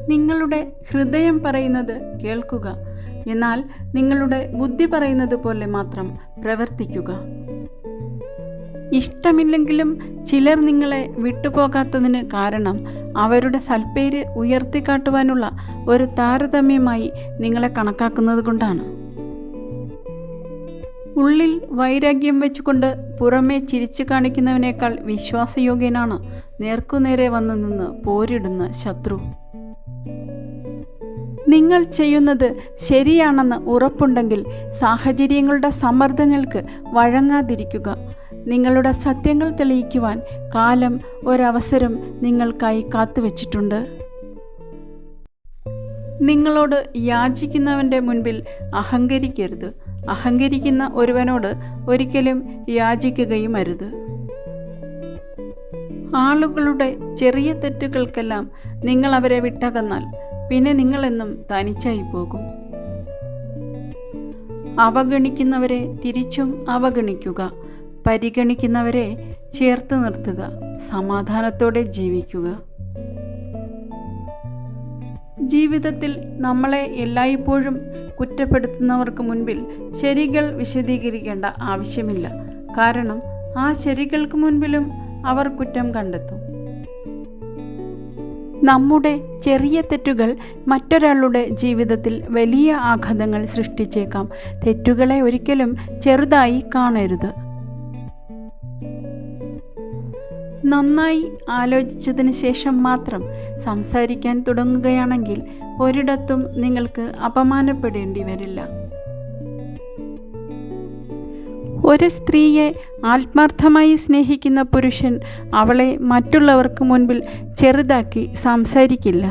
നിങ്ങളുടെ ഹൃദയം പറയുന്നത് കേൾക്കുക, എന്നാൽ നിങ്ങളുടെ ബുദ്ധി പറയുന്നത് പോലെ മാത്രം പ്രവർത്തിക്കുക. ഇഷ്ടമില്ലെങ്കിലും ചിലർ നിങ്ങളെ വിട്ടുപോകാത്തതിന് കാരണം അവരുടെ സൽപ്പേര് ഉയർത്തിക്കാട്ടുവാനുള്ള ഒരു താരതമ്യമായി നിങ്ങളെ കണക്കാക്കുന്നത് കൊണ്ടാണ്. ഉള്ളിൽ വൈരാഗ്യം വെച്ചുകൊണ്ട് പുറമേ ചിരിച്ചു കാണിക്കുന്നവനേക്കാൾ വിശ്വാസയോഗ്യനാണ് നേർക്കുനേരെ വന്നു നിന്ന് പോരിടുന്ന ശത്രു. നിങ്ങൾ ചെയ്യുന്നത് ശരിയാണെന്ന് ഉറപ്പുണ്ടെങ്കിൽ സാഹചര്യങ്ങളുടെ സമ്മർദ്ദങ്ങൾക്ക് വഴങ്ങാതിരിക്കുക. നിങ്ങളുടെ സത്യങ്ങൾ തെളിയിക്കുവാൻ കാലം ഒരവസരം നിങ്ങൾക്കായി കാത്തുവച്ചിട്ടുണ്ട്. നിങ്ങളോട് യാചിക്കുന്നവൻ്റെ മുൻപിൽ അഹങ്കരിക്കരുത്. അഹങ്കരിക്കുന്ന ഒരുവനോട് ഒരിക്കലും യാചിക്കുകയും അരുത്. ആളുകളുടെ ചെറിയ തെറ്റുകൾക്കെല്ലാം നിങ്ങൾ അവരെ വിട്ടകന്നാൽ പിന്നെ നിങ്ങളെന്നും തനിച്ചായി പോകും. അവഗണിക്കുന്നവരെ തിരിച്ചും അവഗണിക്കുക. പരിഗണിക്കുന്നവരെ ചേർത്ത് നിർത്തുക. സമാധാനത്തോടെ ജീവിക്കുക. ജീവിതത്തിൽ നമ്മളെ എല്ലായ്പ്പോഴും കുറ്റപ്പെടുത്തുന്നവർക്ക് മുൻപിൽ ശരികൾ വിശദീകരിക്കേണ്ട ആവശ്യമില്ല. കാരണം ആ ശരികൾക്ക് മുൻപിലും അവർ കുറ്റം കണ്ടെത്തും. നമ്മുടെ ചെറിയ തെറ്റുകൾ മറ്റൊരാളുടെ ജീവിതത്തിൽ വലിയ ആഘാതങ്ങൾ സൃഷ്ടിച്ചേക്കാം. തെറ്റുകളെ ഒരിക്കലും ചെറുതായി കാണരുത്. നന്നായി ആലോചിച്ചതിന് ശേഷം മാത്രം സംസാരിക്കാൻ തുടങ്ങുകയാണെങ്കിൽ ഒരിടത്തും നിങ്ങൾക്ക് അപമാനപ്പെടേണ്ടി വരില്ല. ഒരു സ്ത്രീയെ ആത്മാർത്ഥമായി സ്നേഹിക്കുന്ന പുരുഷൻ അവളെ മറ്റുള്ളവർക്ക് മുൻപിൽ ചെറുതാക്കി സംസാരിക്കില്ല.